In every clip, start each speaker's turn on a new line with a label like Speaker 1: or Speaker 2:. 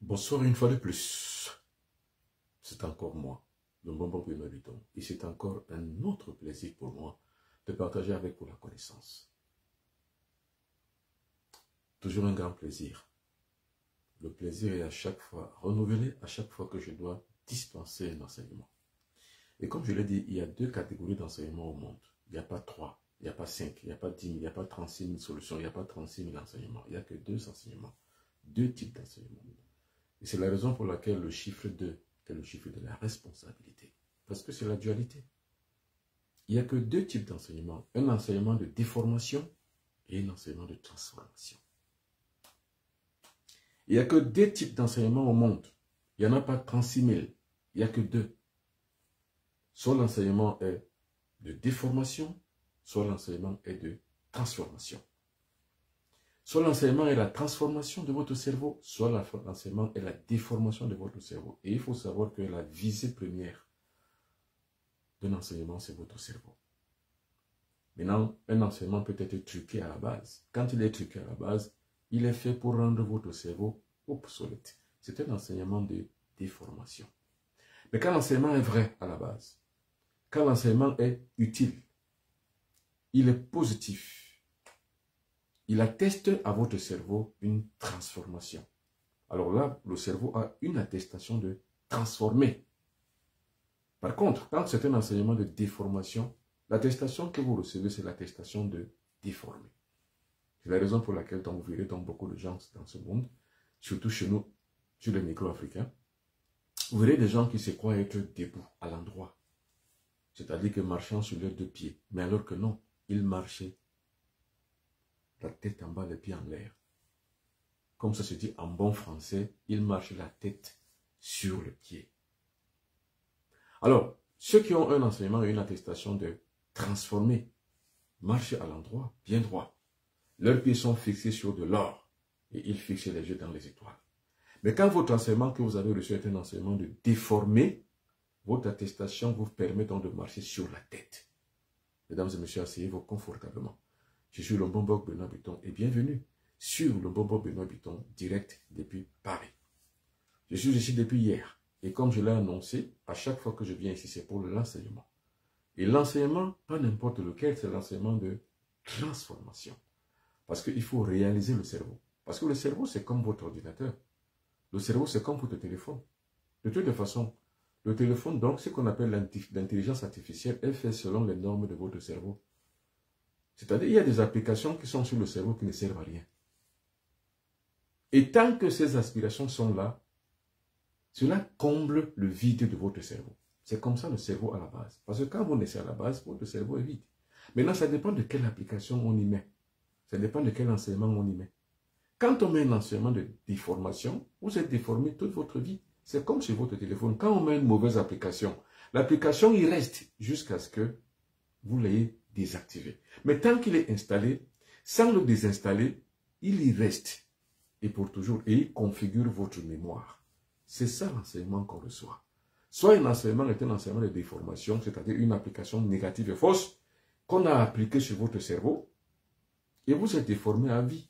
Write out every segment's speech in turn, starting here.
Speaker 1: Bonsoir une fois de plus. C'est encore moi, le bonbon Benoît Biton. Et c'est encore un autre plaisir pour moi de partager avec vous la connaissance. Toujours un grand plaisir. Le plaisir est à chaque fois renouvelé, à chaque fois que je dois dispenser un enseignement. Et comme je l'ai dit, il y a deux catégories d'enseignement au monde. Il n'y a pas 3, il n'y a pas 5, il n'y a pas 10 000, il n'y a pas 36 000 solutions, il n'y a pas 36 000 enseignements. Il n'y a que deux enseignements, deux types d'enseignements. Et c'est la raison pour laquelle le chiffre 2 est le chiffre de la responsabilité. Parce que c'est la dualité. Il n'y a que deux types d'enseignement. Un enseignement de déformation et un enseignement de transformation. Il n'y a que deux types d'enseignement au monde. Il n'y en a pas 36 000. Il n'y a que deux. Soit l'enseignement est de déformation, soit l'enseignement est de transformation. Soit l'enseignement est la transformation de votre cerveau, soit l'enseignement est la déformation de votre cerveau. Et il faut savoir que la visée première d'un enseignement, c'est votre cerveau. Maintenant, un enseignement peut être truqué à la base. Quand il est truqué à la base, il est fait pour rendre votre cerveau obsolète. C'est un enseignement de déformation. Mais quand l'enseignement est vrai à la base, quand l'enseignement est utile, il est positif, il atteste à votre cerveau une transformation. Alors là, le cerveau a une attestation de transformer. Par contre, quand c'est un enseignement de déformation, l'attestation que vous recevez, c'est l'attestation de déformer. C'est la raison pour laquelle vous verrez dans beaucoup de gens dans ce monde, surtout chez nous, sur les micro-africains, vous verrez des gens qui se croient être debout à l'endroit. C'est-à-dire que marchant sur leurs deux pieds. Mais alors que non, ils marchaient la tête en bas, les pieds en l'air. Comme ça se dit en bon français, ils marchent la tête sur le pied. Alors, ceux qui ont un enseignement et une attestation de transformer, marchent à l'endroit bien droit. Leurs pieds sont fixés sur de l'or et ils fixent les yeux dans les étoiles. Mais quand votre enseignement que vous avez reçu est un enseignement de déformer, votre attestation vous permet donc de marcher sur la tête. Mesdames et messieurs, asseyez-vous confortablement. Je suis le bonbon Benoît Biton et bienvenue sur le bonbon Benoît Biton direct depuis Paris. Je suis ici depuis hier et comme je l'ai annoncé, à chaque fois que je viens ici, c'est pour l'enseignement. Et l'enseignement, pas n'importe lequel, c'est l'enseignement de transformation. Parce qu'il faut réaliser le cerveau. Parce que le cerveau, c'est comme votre ordinateur. Le cerveau, c'est comme votre téléphone. De toute façon, le téléphone, donc, ce qu'on appelle l'intelligence artificielle, elle fait selon les normes de votre cerveau. C'est-à-dire, il y a des applications qui sont sur le cerveau qui ne servent à rien. Et tant que ces aspirations sont là, cela comble le vide de votre cerveau. C'est comme ça le cerveau à la base. Parce que quand vous naissez à la base, votre cerveau est vide. Maintenant, ça dépend de quelle application on y met. Ça dépend de quel enseignement on y met. Quand on met un enseignement de déformation, vous êtes déformé toute votre vie. C'est comme sur votre téléphone. Quand on met une mauvaise application, l'application, il reste jusqu'à ce que vous l'ayez désactivé. Mais tant qu'il est installé, sans le désinstaller, il y reste. Et pour toujours. Et il configure votre mémoire. C'est ça l'enseignement qu'on reçoit. Soit un enseignement est un enseignement de déformation, c'est-à-dire une application négative et fausse qu'on a appliquée sur votre cerveau et vous êtes déformé à vie.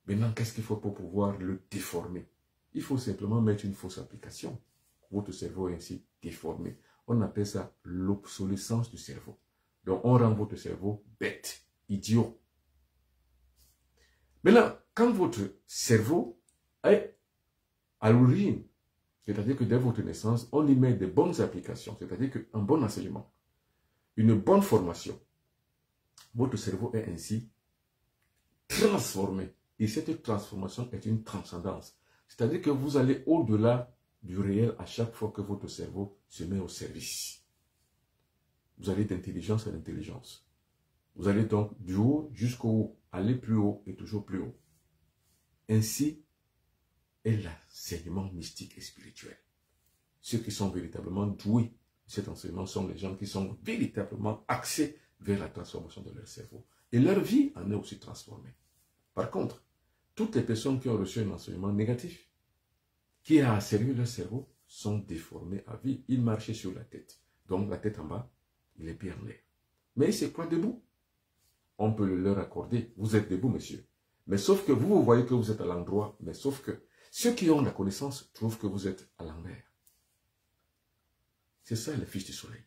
Speaker 1: Maintenant, qu'est-ce qu'il faut pour pouvoir le déformer? Il faut simplement mettre une fausse application. Votre cerveau est ainsi déformé. On appelle ça l'obsolescence du cerveau. Donc, on rend votre cerveau bête, idiot. Maintenant, quand votre cerveau est à l'origine, c'est-à-dire que dès votre naissance, on y met de bonnes applications, c'est-à-dire qu'un bon enseignement, une bonne formation, votre cerveau est ainsi transformé. Et cette transformation est une transcendance. C'est-à-dire que vous allez au-delà du réel à chaque fois que votre cerveau se met au service. Vous allez d'intelligence à l'intelligence. Vous allez donc du haut jusqu'au haut, aller plus haut et toujours plus haut. Ainsi est l'enseignement mystique et spirituel. Ceux qui sont véritablement doués de cet enseignement sont les gens qui sont véritablement axés vers la transformation de leur cerveau. Et leur vie en est aussi transformée. Par contre, toutes les personnes qui ont reçu un enseignement négatif, qui a asservi leur cerveau, sont déformées à vie. Ils marchaient sur la tête. Donc la tête en bas, il est bien en l'air. Mais c'est quoi debout? On peut le leur accorder. Vous êtes debout, monsieur. Mais sauf que vous voyez que vous êtes à l'endroit. Mais sauf que Ceux qui ont la connaissance trouvent que vous êtes à l'envers. C'est ça le Fils du Soleil.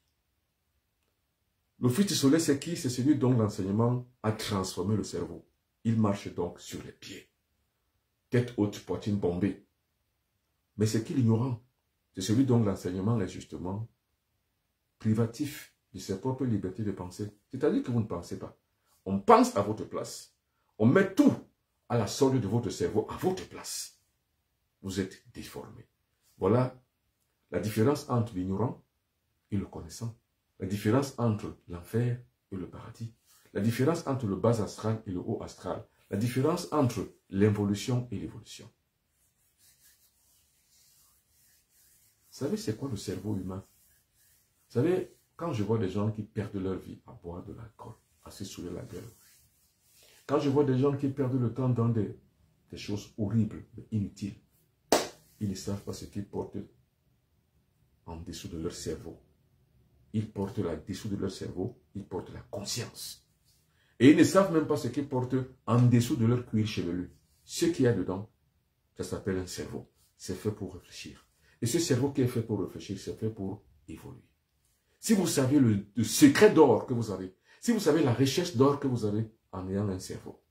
Speaker 1: Le Fils du Soleil, c'est qui? C'est celui dont l'enseignement a transformé le cerveau. Il marche donc sur les pieds. Tête haute, poitrine bombée. Mais c'est qui l'ignorant? C'est celui dont l'enseignement est justement privatif de sa propre liberté de penser. C'est-à-dire que vous ne pensez pas. On pense à votre place. On met tout à la solde de votre cerveau à votre place. Vous êtes déformé. Voilà la différence entre l'ignorant et le connaissant. La différence entre l'enfer et le paradis. La différence entre le bas astral et le haut astral. La différence entre l'involution et l'évolution. Vous savez, c'est quoi le cerveau humain? Vous savez, quand je vois des gens qui perdent leur vie à boire de l'alcool, à se saouler la gueule, quand je vois des gens qui perdent le temps dans des choses horribles, inutiles, ils ne savent pas ce qu'ils portent en dessous de leur cerveau. Ils portent là-dessous de leur cerveau, ils portent la conscience. Et ils ne savent même pas ce qu'ils portent en dessous de leur cuir chevelu. Ce qu'il y a dedans, ça s'appelle un cerveau. C'est fait pour réfléchir. Et ce cerveau qui est fait pour réfléchir, c'est fait pour évoluer. Si vous savez le secret d'or que vous avez, si vous savez la recherche d'or que vous avez en ayant un cerveau,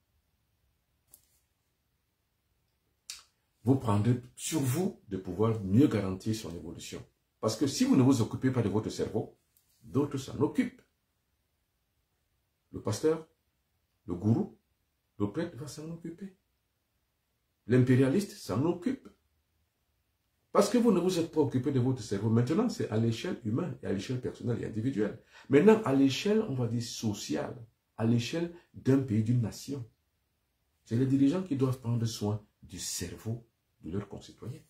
Speaker 1: vous prendrez sur vous de pouvoir mieux garantir son évolution. Parce que si vous ne vous occupez pas de votre cerveau, d'autres s'en occupent. Le pasteur, le gourou, le prêtre va s'en occuper. L'impérialiste s'en occupe. Parce que vous ne vous êtes pas occupé de votre cerveau. Maintenant, c'est à l'échelle humaine et à l'échelle personnelle et individuelle. Maintenant, à l'échelle, on va dire, sociale, à l'échelle d'un pays, d'une nation. C'est les dirigeants qui doivent prendre soin du cerveau de leurs concitoyens.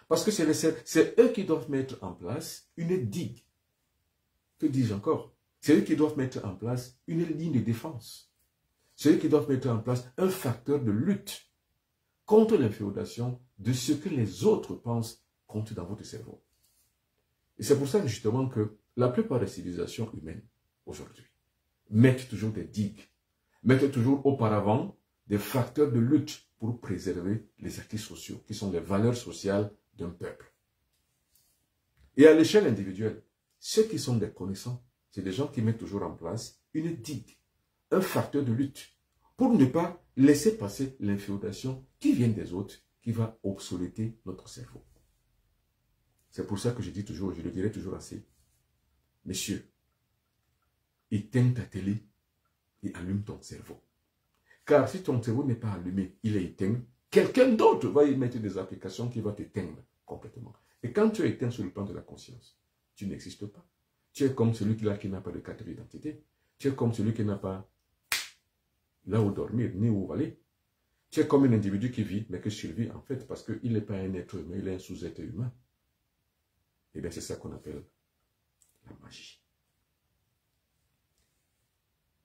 Speaker 1: Parce que c'est eux qui doivent mettre en place une digue. Que dis-je encore? C'est eux qui doivent mettre en place une ligne de défense. C'est eux qui doivent mettre en place un facteur de lutte contre l'inféodation de ce que les autres pensent compte dans votre cerveau. Et c'est pour ça justement que la plupart des civilisations humaines aujourd'hui mettent toujours des digues, mettent toujours auparavant des facteurs de lutte pour préserver les acquis sociaux, qui sont les valeurs sociales d'un peuple. Et à l'échelle individuelle, ceux qui sont des connaissants, c'est des gens qui mettent toujours en place une digue, un facteur de lutte, pour ne pas laisser passer l'inféodation qui vient des autres, qui va obsoléter notre cerveau. C'est pour ça que je dis toujours, je le dirai toujours assez, messieurs, éteins ta télé et allume ton cerveau. Car si ton cerveau n'est pas allumé, il est éteint, quelqu'un d'autre va y mettre des applications qui vont t'éteindre complètement. Et quand tu es éteint sur le plan de la conscience, tu n'existes pas. Tu es comme celui qui n'a pas de carte d'identité. Tu es comme celui qui n'a pas là où dormir, ni où aller. Tu es comme un individu qui vit, mais qui survit en fait, parce qu'il n'est pas un être humain, il est un sous-être humain. Et bien c'est ça qu'on appelle la magie.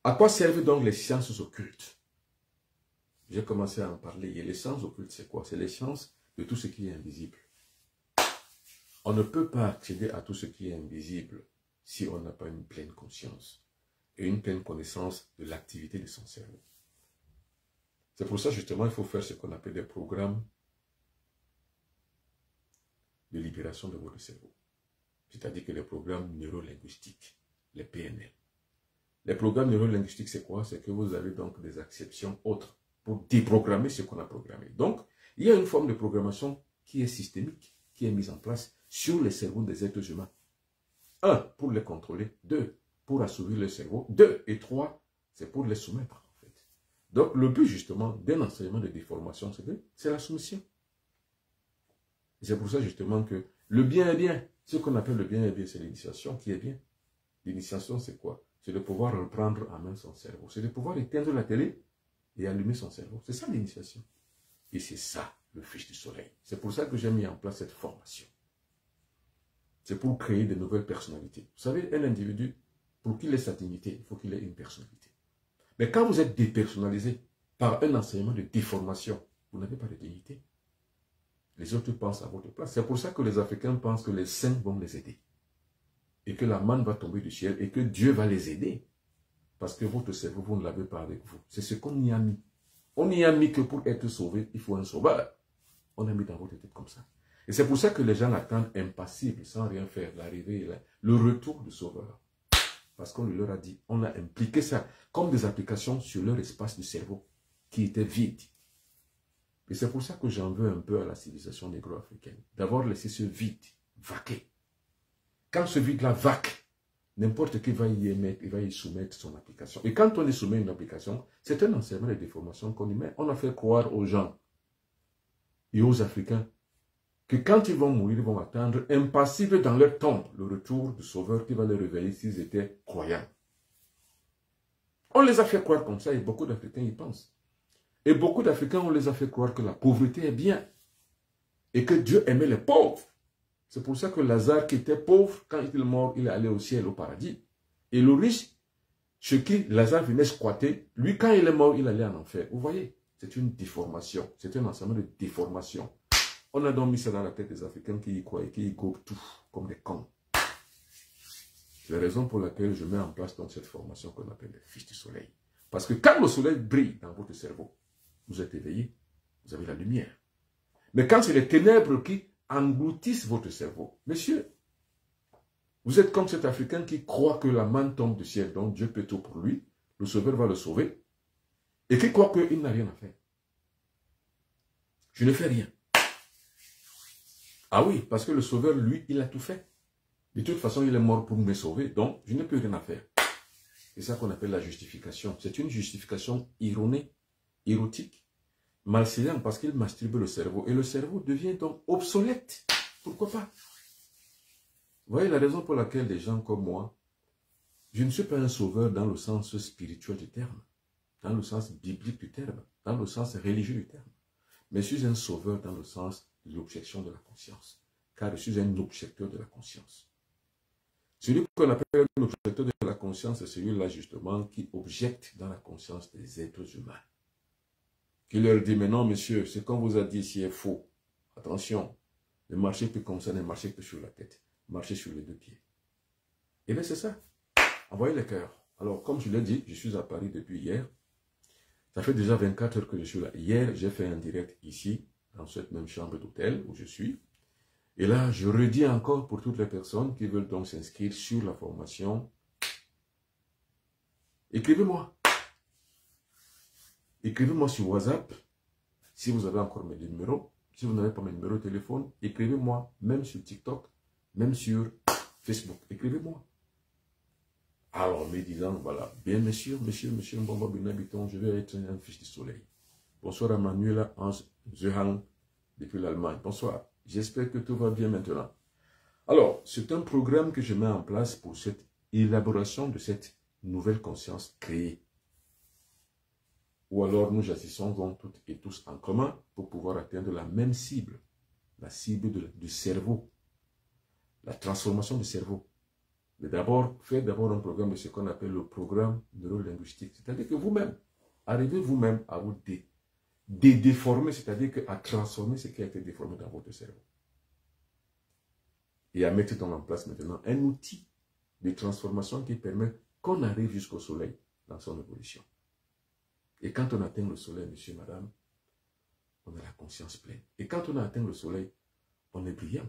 Speaker 1: À quoi servent donc les sciences occultes? J'ai commencé à en parler. Et les sciences occultes, c'est quoi? C'est les sciences de tout ce qui est invisible. On ne peut pas accéder à tout ce qui est invisible si on n'a pas une pleine conscience et une pleine connaissance de l'activité de son cerveau. C'est pour ça, justement, il faut faire ce qu'on appelle des programmes de libération de votre cerveau. C'est-à-dire que les programmes neurolinguistiques, les PNL. Les programmes neurolinguistiques, c'est quoi? C'est que vous avez donc des acceptions autres pour déprogrammer ce qu'on a programmé. Donc, il y a une forme de programmation qui est systémique, qui est mise en place sur les cerveaux des êtres humains. 1, pour les contrôler. 2, pour assouvir le cerveau. 2 et 3, c'est pour les soumettre, en fait. Donc, le but, justement, d'un enseignement de déformation, c'est la soumission. C'est pour ça, justement, que le bien est bien. Ce qu'on appelle le bien est bien, c'est l'initiation qui est bien. L'initiation, c'est quoi? C'est de pouvoir reprendre en main son cerveau. C'est de pouvoir éteindre la télé et allumer son cerveau. C'est ça l'initiation. Et c'est ça, le Fils du Soleil. C'est pour ça que j'ai mis en place cette formation. C'est pour créer de nouvelles personnalités. Vous savez, un individu, pour qu'il ait sa dignité, il faut qu'il ait une personnalité. Mais quand vous êtes dépersonnalisé par un enseignement de déformation, vous n'avez pas de dignité. Les autres pensent à votre place. C'est pour ça que les Africains pensent que les saints vont les aider. Et que la manne va tomber du ciel et que Dieu va les aider. Parce que votre cerveau, vous ne l'avez pas avec vous. C'est ce qu'on y a mis. On n'y a mis que pour être sauvé, il faut un sauveur. On a mis dans votre tête comme ça. Et c'est pour ça que les gens attendent impassibles, sans rien faire, l'arrivée, le retour du Sauveur. Parce qu'on leur a dit, on a impliqué ça comme des applications sur leur espace du cerveau qui était vide. Et c'est pour ça que j'en veux un peu à la civilisation négro-africaine. D'avoir laissé ce vide vaquer. Quand ce vide-là vaque, n'importe qui va y émettre, il va y soumettre son application. Et quand on y soumet une application, c'est un enseignement de déformation qu'on y met. On a fait croire aux gens et aux Africains que quand ils vont mourir, ils vont attendre impassibles dans leur tombe le retour du Sauveur qui va les réveiller s'ils étaient croyants. On les a fait croire comme ça et beaucoup d'Africains y pensent. Et beaucoup d'Africains, on les a fait croire que la pauvreté est bien et que Dieu aimait les pauvres. C'est pour ça que Lazare, qui était pauvre, quand il est mort, il est allé au ciel, au paradis. Et le riche, ce qui Lazare venait squatter, lui, quand il est mort, il allait en enfer. Vous voyez, c'est une déformation. C'est un ensemble de déformations. On a donc mis ça dans la tête des Africains qui y croient et qui y gobent tout, comme des cons. C'est la raison pour laquelle je mets en place donc cette formation qu'on appelle les Fils du Soleil. Parce que quand le soleil brille dans votre cerveau, vous êtes éveillé, vous avez la lumière. Mais quand c'est les ténèbres qui engloutissent votre cerveau, messieurs, vous êtes comme cet Africain qui croit que la manne tombe du ciel, donc Dieu peut tout pour lui, le Sauveur va le sauver, et qui croit qu'il n'a rien à faire. Je ne fais rien. Ah oui, parce que le Sauveur, lui, il a tout fait. De toute façon, il est mort pour me sauver, donc je n'ai plus rien à faire. C'est ça qu'on appelle la justification. C'est une justification erronée, érotique, malséante, parce qu'il masturbe le cerveau. Et le cerveau devient donc obsolète. Pourquoi pas? Vous voyez la raison pour laquelle des gens comme moi, je ne suis pas un sauveur dans le sens spirituel du terme, dans le sens biblique du terme, dans le sens religieux du terme. Mais je suis un sauveur dans le sens de l'objection de la conscience, car je suis un objecteur de la conscience. Celui qu'on appelle un objecteur de la conscience, c'est celui-là justement qui objecte dans la conscience des êtres humains. Qui leur dit, mais non monsieur, ce qu'on vous a dit ici est faux. Attention, ne marchez plus comme ça, ne marchez que sur la tête. Marchez sur les deux pieds. Et bien c'est ça. Envoyez les cœurs. Alors comme je l'ai dit, je suis à Paris depuis hier. Ça fait déjà 24 heures que je suis là. Hier, j'ai fait un direct ici, dans cette même chambre d'hôtel où je suis. Et là, je redis encore pour toutes les personnes qui veulent donc s'inscrire sur la formation. Écrivez-moi. Écrivez-moi sur WhatsApp, si vous avez encore mes numéros. Si vous n'avez pas mes numéros de téléphone, écrivez-moi, même sur TikTok, même sur Facebook. Écrivez-moi. Alors, me disant, voilà, bien monsieur, Mbomba Binabiton, je vais être un fils du soleil. Bonsoir à Manuela Ange Zehang, depuis l'Allemagne. Bonsoir. J'espère que tout va bien maintenant. Alors, c'est un programme que je mets en place pour cette élaboration de cette nouvelle conscience créée. Ou alors nous agissons donc toutes et tous en commun pour pouvoir atteindre la même cible. La cible du cerveau. La transformation du cerveau. Mais d'abord, faites d'abord un programme de ce qu'on appelle le programme neurolinguistique. C'est-à-dire que vous-même, arrivez vous-même à vous déformer, c'est-à-dire à transformer ce qui a été déformé dans votre cerveau. Et à mettre en place maintenant un outil de transformation qui permet qu'on arrive jusqu'au soleil dans son évolution. Et quand on atteint le soleil, monsieur, madame, on a la conscience pleine. Et quand on a atteint le soleil, on est brillant.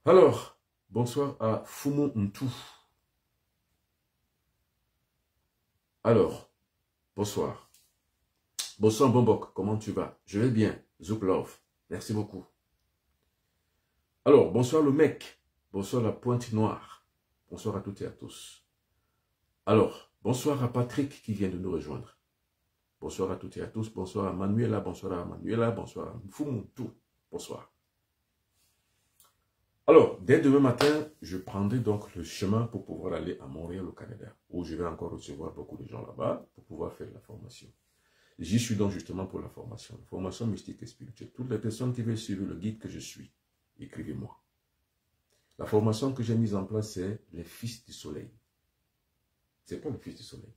Speaker 1: Alors, bonsoir à Fumo Ntou. Alors, bonsoir. Bonsoir Bombok, comment tu vas? Je vais bien, Zuplov, merci beaucoup. Alors, bonsoir le mec, bonsoir la pointe noire. Bonsoir à toutes et à tous. Alors, bonsoir à Patrick qui vient de nous rejoindre. Bonsoir à toutes et à tous. Bonsoir à Manuela, bonsoir à Manuela, bonsoir à Fumuntu. Bonsoir. Alors, dès demain matin, je prendrai donc le chemin pour pouvoir aller à Montréal au Canada, où je vais encore recevoir beaucoup de gens là-bas pour pouvoir faire la formation. J'y suis donc justement pour la formation mystique et spirituelle. Toutes les personnes qui veulent suivre le guide que je suis, écrivez-moi. La formation que j'ai mise en place, c'est les Fils du Soleil. Ce n'est pas le Fils du Soleil.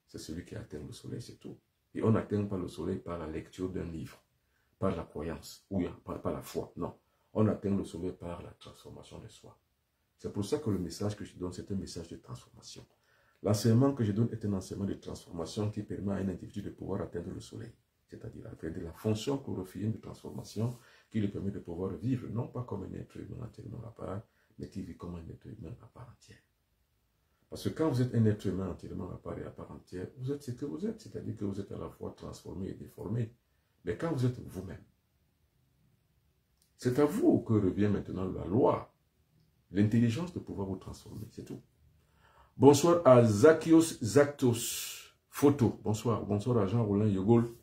Speaker 1: C'est celui qui atteint le soleil, c'est tout. Et on n'atteint pas le soleil par la lecture d'un livre, par la croyance, ou par la foi. Non. On atteint le soleil par la transformation de soi. C'est pour ça que le message que je donne, c'est un message de transformation. L'enseignement que je donne est un enseignement de transformation qui permet à un individu de pouvoir atteindre le soleil. C'est-à-dire de la fonction chlorophyllienne de transformation qui lui permet de pouvoir vivre, non pas comme un être humain entièrement à part, mais qui vit comme un être humain à part entière. Parce que quand vous êtes un être humain entièrement à part et à part entière, vous êtes ce que vous êtes, c'est-à-dire que vous êtes à la fois transformé et déformé. Mais quand vous êtes vous-même, c'est à vous que revient maintenant la loi, l'intelligence de pouvoir vous transformer, c'est tout. Bonsoir à Zakios Zactos Photo. Bonsoir. Bonsoir à Jean-Roland Yogol.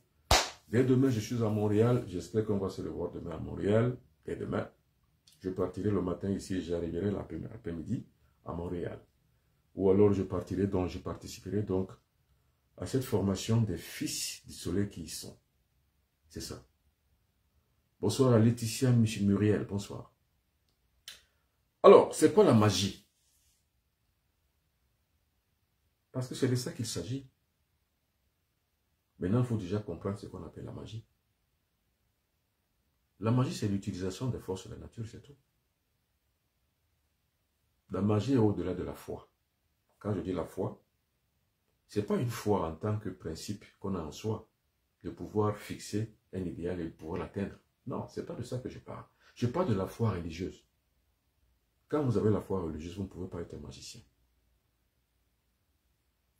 Speaker 1: Dès demain, je suis à Montréal. J'espère qu'on va se revoir demain à Montréal. Dès demain, je partirai le matin ici et j'arriverai l'après-midi à Montréal. Ou alors je participerai donc à cette formation des fils du soleil qui y sont. C'est ça. Bonsoir à Laetitia Muriel. Bonsoir. Alors, c'est quoi la magie? Parce que c'est de ça qu'il s'agit. Maintenant, il faut déjà comprendre ce qu'on appelle la magie. La magie, c'est l'utilisation des forces de la nature, c'est tout. La magie est au-delà de la foi. Quand je dis la foi, ce n'est pas une foi en tant que principe qu'on a en soi, de pouvoir fixer un idéal et de pouvoir l'atteindre. Non, ce n'est pas de ça que je parle. Je parle de la foi religieuse. Quand vous avez la foi religieuse, vous ne pouvez pas être un magicien.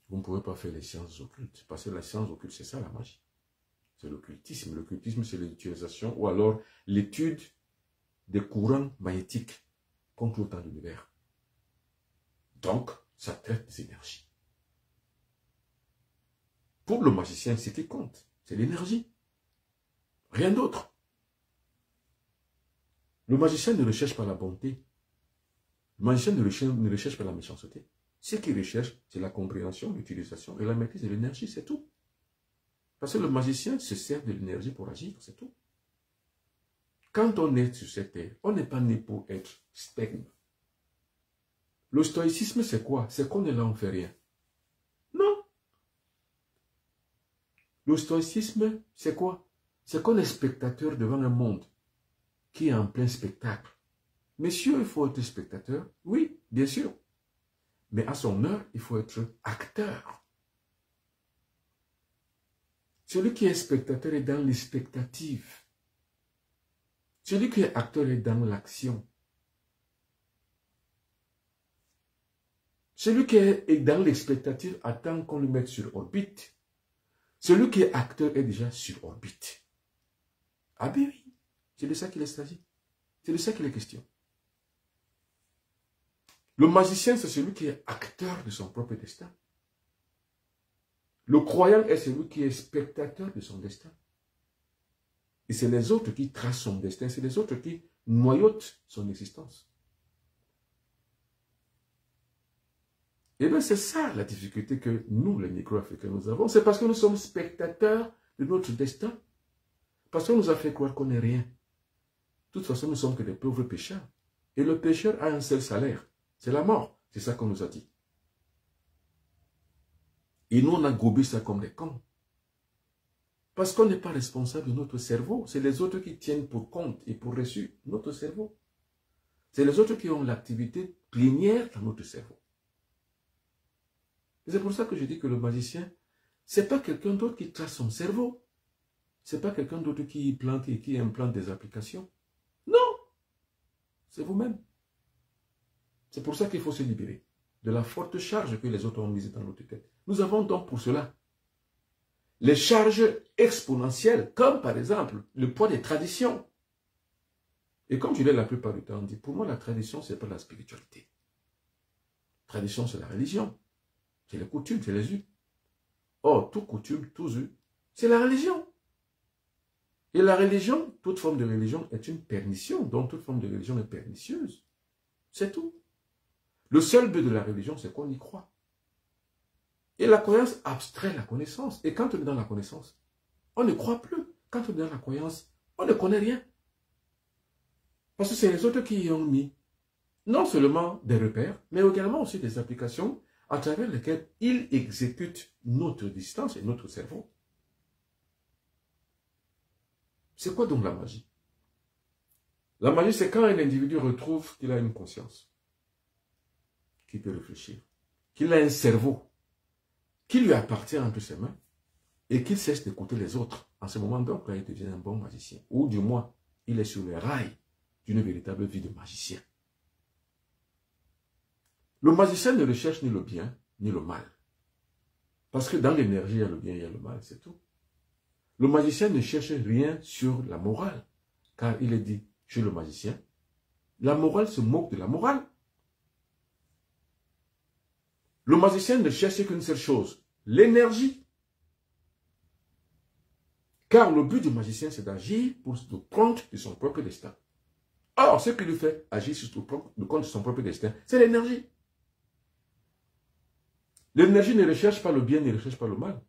Speaker 1: Vous ne pouvez pas faire les sciences occultes. Parce que la science occulte, c'est ça la magie. C'est l'occultisme. L'occultisme, c'est l'utilisation ou alors l'étude des courants magnétiques contre le temps de l'univers. Donc, ça traite des énergies. Pour le magicien, ce qui compte, c'est l'énergie. Rien d'autre. Le magicien ne recherche pas la bonté. Le magicien ne recherche pas la méchanceté. Ce qu'il recherche, c'est la compréhension, l'utilisation et la maîtrise de l'énergie, c'est tout. Parce que le magicien se sert de l'énergie pour agir, c'est tout. Quand on est sur cette terre, on n'est pas né pour être sperme. Le stoïcisme, c'est quoi? C'est qu'on est là, on ne fait rien. Non. Le stoïcisme, c'est quoi? C'est qu'on est spectateur devant un monde qui est en plein spectacle. Messieurs, il faut être spectateur. Oui, bien sûr. Mais à son heure, il faut être acteur. Celui qui est spectateur est dans l'expectative. Celui qui est acteur est dans l'action. Celui qui est dans l'expectative attend qu'on le mette sur orbite. Celui qui est acteur est déjà sur orbite. Ah ben oui, c'est de ça qu'il s'agit. C'est de ça qu'il est question. Le magicien, c'est celui qui est acteur de son propre destin. Le croyant est celui qui est spectateur de son destin. Et c'est les autres qui tracent son destin, c'est les autres qui noyautent son existence. Et bien c'est ça la difficulté que nous, les Négro-Africains, nous avons. C'est parce que nous sommes spectateurs de notre destin. Parce qu'on nous a fait croire qu'on n'est rien. De toute façon, nous sommes que des pauvres pécheurs. Et le pécheur a un seul salaire. C'est la mort. C'est ça qu'on nous a dit. Et nous, on a gobé ça comme des cons. Parce qu'on n'est pas responsable de notre cerveau. C'est les autres qui tiennent pour compte et pour reçu notre cerveau. C'est les autres qui ont l'activité plénière dans notre cerveau. Et c'est pour ça que je dis que le magicien, ce n'est pas quelqu'un d'autre qui trace son cerveau. Ce n'est pas quelqu'un d'autre qui plante et qui implante des applications. Non! C'est vous-même. C'est pour ça qu'il faut se libérer de la forte charge que les autres ont mise dans notre tête. Nous avons donc pour cela les charges exponentielles, comme par exemple le poids des traditions. Et comme je l'ai la plupart du temps dit, pour moi la tradition, ce n'est pas la spiritualité. La tradition, c'est la religion. C'est les coutumes, c'est les us. Or, toute coutume, tout us, c'est la religion. Et la religion, toute forme de religion est une permission, donc toute forme de religion est pernicieuse. C'est tout. Le seul but de la religion, c'est qu'on y croit. Et la croyance abstrait la connaissance. Et quand on est dans la connaissance, on ne croit plus. Quand on est dans la croyance, on ne connaît rien. Parce que c'est les autres qui y ont mis non seulement des repères, mais également aussi des applications à travers lesquelles ils exécutent notre distance et notre cerveau. C'est quoi donc la magie? La magie, c'est quand un individu retrouve qu'il a une conscience, qu'il peut réfléchir, qu'il a un cerveau qui lui appartient entre ses mains et qu'il cesse d'écouter les autres. En ce moment, donc, là, il devient un bon magicien. Ou du moins, il est sur les rails d'une véritable vie de magicien. Le magicien ne recherche ni le bien, ni le mal. Parce que dans l'énergie, il y a le bien, il y a le mal, c'est tout. Le magicien ne cherche rien sur la morale, car il est dit, chez le magicien, la morale se moque de la morale. Le magicien ne cherche qu'une seule chose, l'énergie. Car le but du magicien, c'est d'agir pour le compte de son propre destin. Or, ce qui lui fait agir sur le compte de son propre destin, c'est l'énergie. L'énergie ne recherche pas le bien, ne recherche pas le mal.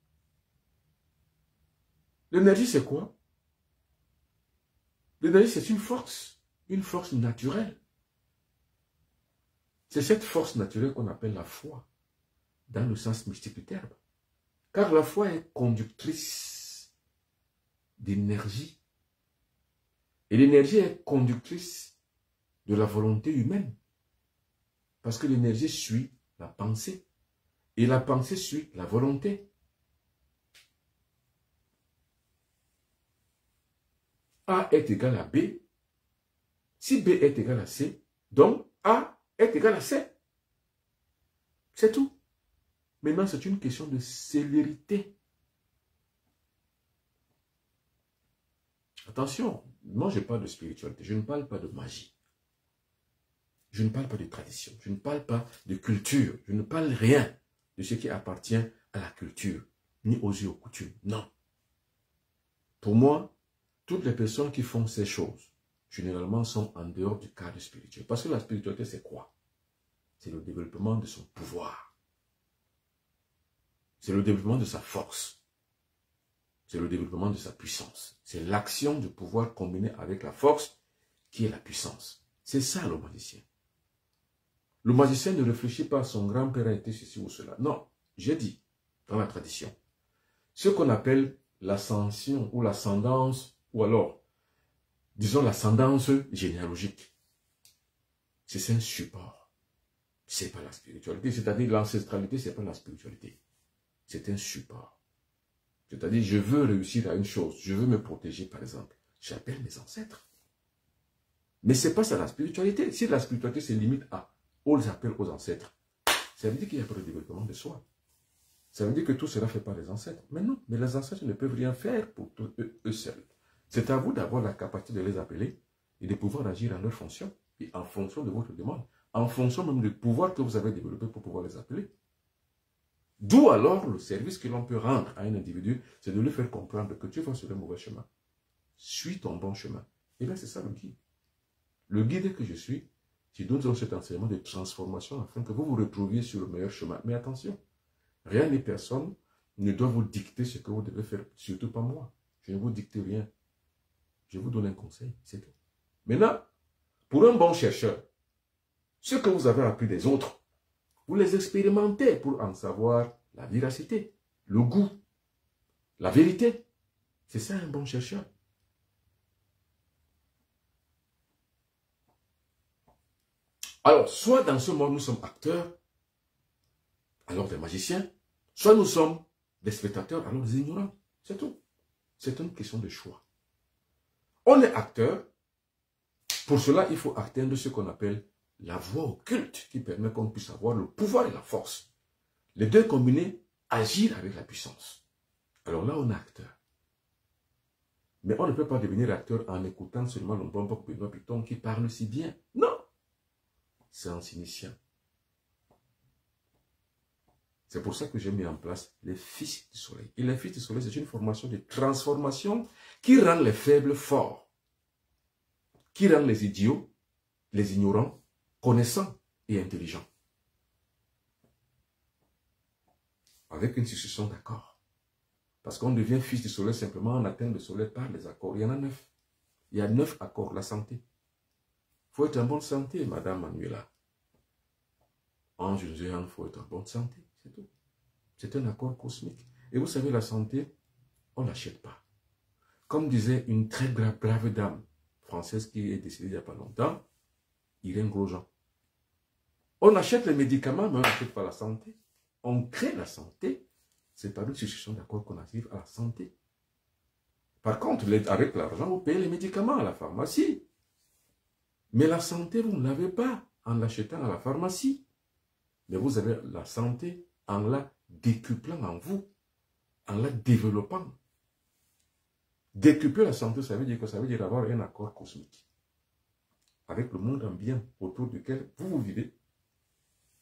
Speaker 1: L'énergie, c'est quoi? L'énergie, c'est une force naturelle. C'est cette force naturelle qu'on appelle la foi, dans le sens mystique du terme. Car la foi est conductrice d'énergie. Et l'énergie est conductrice de la volonté humaine. Parce que l'énergie suit la pensée. Et la pensée suit la volonté. A est égal à B. Si B est égal à C, donc A est égal à C. C'est tout. Maintenant, c'est une question de célérité. Attention, moi je parle de spiritualité, je ne parle pas de magie. Je ne parle pas de tradition, je ne parle pas de culture, je ne parle rien de ce qui appartient à la culture, ni aux yeux aux coutumes. Non. Pour moi, toutes les personnes qui font ces choses, généralement, sont en dehors du cadre spirituel. Parce que la spiritualité, c'est quoi? C'est le développement de son pouvoir. C'est le développement de sa force. C'est le développement de sa puissance. C'est l'action du pouvoir combinée avec la force qui est la puissance. C'est ça le magicien. Le magicien ne réfléchit pas à son grand-père a été ceci ou cela. Non, j'ai dit, dans la tradition, ce qu'on appelle l'ascension ou l'ascendance, ou alors, disons l'ascendance généalogique, c'est un support. C'est pas la spiritualité, c'est-à-dire l'ancestralité, c'est pas la spiritualité. C'est un support. C'est-à-dire, je veux réussir à une chose, je veux me protéger, par exemple. J'appelle mes ancêtres. Mais ce n'est pas ça la spiritualité. Si la spiritualité se limite à on les appelle aux ancêtres, ça veut dire qu'il n'y a pas de développement de soi. Ça veut dire que tout cela fait par les ancêtres. Mais non, mais les ancêtres ne peuvent rien faire pour eux seuls. C'est à vous d'avoir la capacité de les appeler et de pouvoir agir en leur fonction et en fonction de votre demande, en fonction même du pouvoir que vous avez développé pour pouvoir les appeler. D'où alors le service que l'on peut rendre à un individu, c'est de lui faire comprendre que tu vas sur le mauvais chemin. Suis ton bon chemin. Et bien c'est ça le guide. Le guide que je suis, je donne cet enseignement de transformation afin que vous vous retrouviez sur le meilleur chemin. Mais attention, rien ni personne ne doit vous dicter ce que vous devez faire, surtout pas moi. Je ne vous dicte rien. Je vous donne un conseil, c'est tout. Maintenant, pour un bon chercheur, ce que vous avez appris des autres, vous les expérimentez pour en savoir la véracité, le goût, la vérité. C'est ça un bon chercheur. Alors, soit dans ce monde, nous sommes acteurs, alors des magiciens, soit nous sommes des spectateurs, alors des ignorants. C'est tout. C'est une question de choix. On est acteur. Pour cela, il faut atteindre ce qu'on appelle la voie occulte qui permet qu'on puisse avoir le pouvoir et la force. Les deux combinés, agir avec la puissance. Alors là, on est acteur. Mais on ne peut pas devenir acteur en écoutant seulement le bon Benoît Piton qui parle si bien. Non. C'est en s'initiant. C'est pour ça que j'ai mis en place les Fils du Soleil. Et les Fils du Soleil, c'est une formation de transformation qui rend les faibles forts, qui rend les idiots, les ignorants, connaissants et intelligents. Avec une succession d'accords. Parce qu'on devient fils du soleil simplement en atteint le soleil par les accords. Il y en a 9. Il y a 9 accords. La santé. Il faut être en bonne santé, Madame Manuela. Ange Géant, il faut être en bonne santé. C'est tout. C'est un accord cosmique. Et vous savez, la santé, on ne l'achète pas. Comme disait une très brave dame française qui est décédée il n'y a pas longtemps, Irène Grosjean. On achète les médicaments, mais on n'achète pas la santé. On crée la santé. C'est par une succession d'accords qu'on arrive à la santé. Par contre, avec l'argent, vous payez les médicaments à la pharmacie. Mais la santé, vous ne l'avez pas en l'achetant à la pharmacie. Mais vous avez la santé en la décuplant en vous, en la développant. Décupler la santé, ça veut dire avoir un accord cosmique avec le monde ambiant autour duquel vous vivez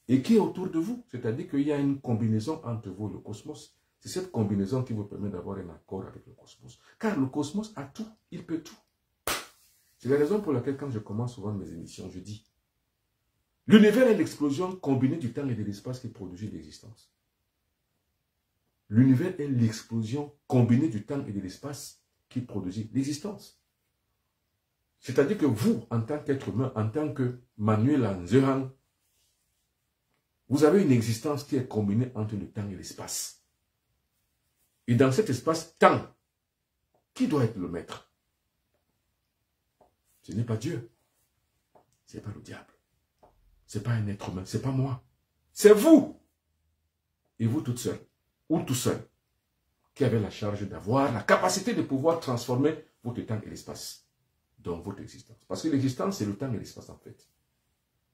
Speaker 1: et qui est autour de vous. C'est-à-dire qu'il y a une combinaison entre vous et le cosmos. C'est cette combinaison qui vous permet d'avoir un accord avec le cosmos. Car le cosmos a tout, il peut tout. C'est la raison pour laquelle quand je commence souvent mes émissions, je dis l'univers est l'explosion combinée du temps et de l'espace qui produit l'existence. L'univers est l'explosion combinée du temps et de l'espace qui produit l'existence. C'est-à-dire que vous, en tant qu'être humain, en tant que Manuel Anzeran, vous avez une existence qui est combinée entre le temps et l'espace. Et dans cet espace-temps, qui doit être le maître? Ce n'est pas Dieu. Ce n'est pas le diable. Ce n'est pas un être humain. Ce n'est pas moi. C'est vous. Et vous toute seule, ou tout seul, qui avez la charge d'avoir la capacité de pouvoir transformer votre temps et l'espace dans votre existence. Parce que l'existence, c'est le temps et l'espace en fait.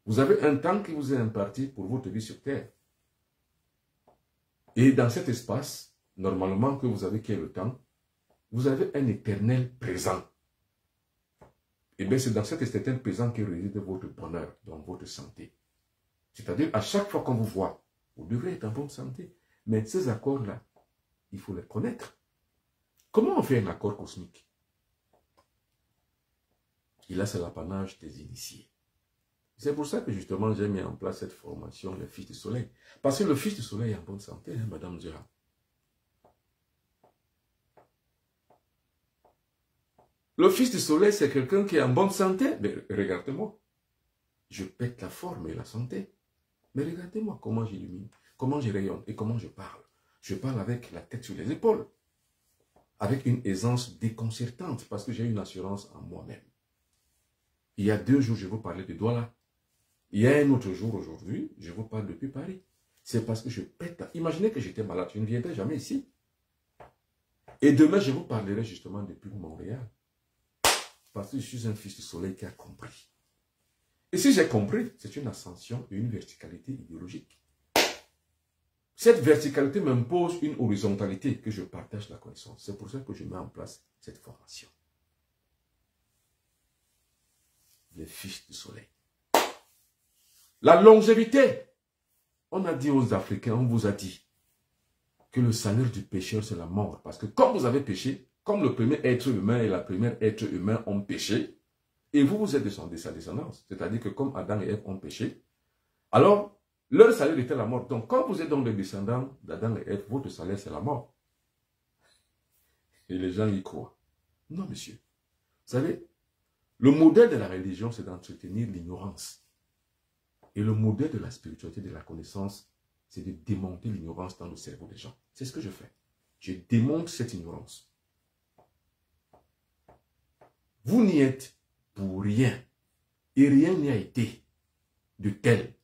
Speaker 1: Vous avez un temps qui vous est imparti pour votre vie sur Terre. Et dans cet espace, normalement que vous avez qui est le temps, vous avez un éternel présent. Et bien c'est dans cet éternel présent que réside votre bonheur, dans votre santé. C'est-à-dire, à chaque fois qu'on vous voit, vous devrez être en bonne santé. Mais ces accords-là, il faut les connaître. Comment on fait un accord cosmique? Et là, c'est l'apanage des initiés. C'est pour ça que justement, j'ai mis en place cette formation, le Fils du Soleil. Parce que le Fils du Soleil est en bonne santé, hein, Madame Dura. Le Fils du Soleil, c'est quelqu'un qui est en bonne santé. Mais regardez-moi. Je pète la forme et la santé. Mais regardez-moi comment j'illumine, comment je rayonne et comment je parle. Je parle avec la tête sur les épaules. Avec une aisance déconcertante parce que j'ai une assurance en moi-même. Il y a 2 jours, je vous parlais de Douala. Il y a un autre jour aujourd'hui, je vous parle depuis Paris. C'est parce que je pète. Imaginez que j'étais malade, je ne viendrais jamais ici. Et demain, je vous parlerai justement depuis Montréal. Parce que je suis un fils du soleil qui a compris. Et si j'ai compris, c'est une ascension et une verticalité idéologique. Cette verticalité m'impose une horizontalité que je partage la connaissance. C'est pour ça que je mets en place cette formation. Les fils du soleil. La longévité. On a dit aux Africains, on vous a dit que le salaire du pécheur, c'est la mort. Parce que comme vous avez péché, comme le premier être humain et la première être humain ont péché, et vous, vous êtes de sa descendance, c'est-à-dire que comme Adam et Ève ont péché, alors leur salaire était la mort. Donc quand vous êtes donc les descendants d'Adam et Ève, votre salaire c'est la mort. Et les gens y croient. Non, monsieur. Vous savez, le modèle de la religion, c'est d'entretenir l'ignorance. Et le modèle de la spiritualité, de la connaissance, c'est de démonter l'ignorance dans le cerveau des gens. C'est ce que je fais. Je démonte cette ignorance. Vous n'y êtes pour rien. Et rien n'y a été de tel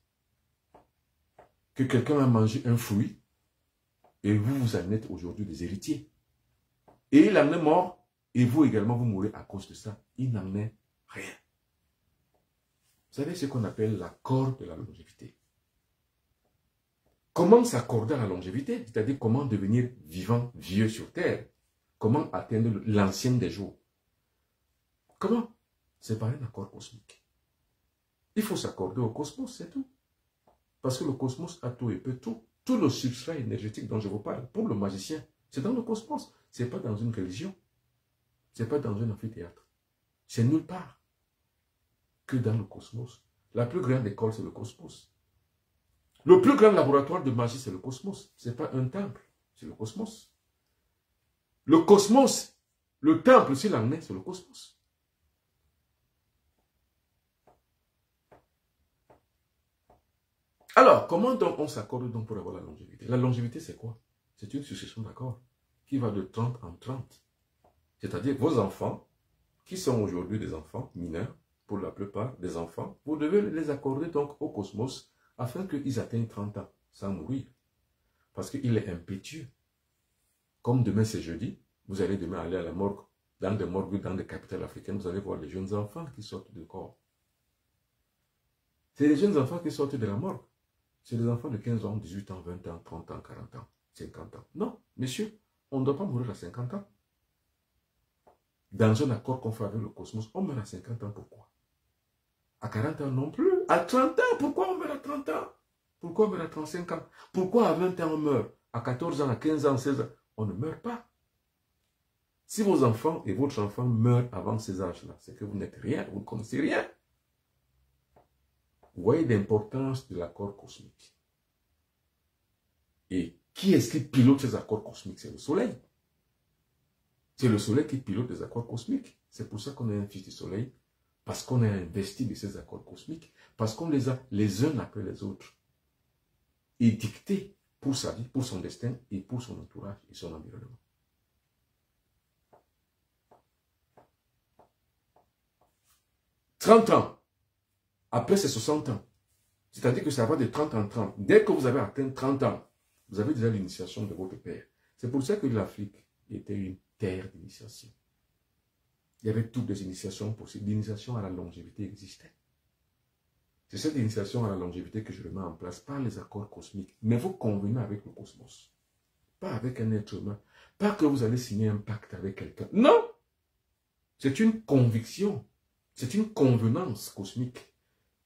Speaker 1: que quelqu'un a mangé un fruit et vous en êtes aujourd'hui des héritiers. Et il en est mort et vous également vous mourrez à cause de ça. Il n'en est rien. Vous savez ce qu'on appelle l'accord de la longévité. Comment s'accorder à la longévité? C'est-à-dire comment devenir vivant, vieux sur terre. Comment atteindre l'ancien des jours. Comment? C'est par un accord cosmique. Il faut s'accorder au cosmos, c'est tout. Parce que le cosmos a tout et peut tout. Tout le substrat énergétique dont je vous parle, pour le magicien, c'est dans le cosmos. Ce n'est pas dans une religion. Ce n'est pas dans un amphithéâtre. C'est nulle part que dans le cosmos. La plus grande école, c'est le cosmos. Le plus grand laboratoire de magie, c'est le cosmos. Ce n'est pas un temple, c'est le cosmos. Le cosmos, le temple, s'il en est, c'est le cosmos. Alors, comment donc on s'accorde donc pour avoir la longévité? La longévité, c'est quoi? C'est une succession d'accords qui va de 30 en 30. C'est-à-dire vos enfants, qui sont aujourd'hui des enfants mineurs, pour la plupart des enfants, vous devez les accorder donc au cosmos afin qu'ils atteignent 30 ans sans mourir. Parce qu'il est impétueux. Comme demain c'est jeudi, vous allez demain aller à la morgue, dans des morgues, dans des capitales africaines, vous allez voir les jeunes enfants qui sortent du corps. C'est les jeunes enfants qui sortent de la morgue. C'est les enfants de 15 ans, 18 ans, 20 ans, 30 ans, 40 ans, 50 ans. Non, messieurs, on ne doit pas mourir à 50 ans. Dans un accord qu'on fait avec le cosmos, on meurt à 50 ans, pourquoi? À 40 ans non plus. À 30 ans, pourquoi on meurt à 30 ans? Pourquoi on meurt à 35 ans? Pourquoi à 20 ans on meurt? À 14 ans, à 15 ans, 16 ans, on ne meurt pas. Si vos enfants et votre enfant meurent avant ces âges-là, c'est que vous n'êtes rien, vous ne connaissez rien. Vous voyez l'importance de l'accord cosmique. Et qui est-ce qui pilote ces accords cosmiques? C'est le soleil. C'est le soleil qui pilote les accords cosmiques. C'est pour ça qu'on est un fils du soleil, parce qu'on est investi de ces accords cosmiques, parce qu'on les a les uns après les autres édictés pour sa vie, pour son destin et pour son entourage et son environnement. « 30 ans, après c'est 60 ans. C'est-à-dire que ça va de 30 en 30. Dès que vous avez atteint 30 ans, vous avez déjà l'initiation de votre père. C'est pour ça que l'Afrique était une terre d'initiation. Il y avait toutes les initiations possibles. L'initiation à la longévité existait. C'est cette initiation à la longévité que je remets en place par les accords cosmiques. Mais vous convenez avec le cosmos. Pas avec un être humain. Pas que vous allez signer un pacte avec quelqu'un. Non! C'est une conviction. C'est une convenance cosmique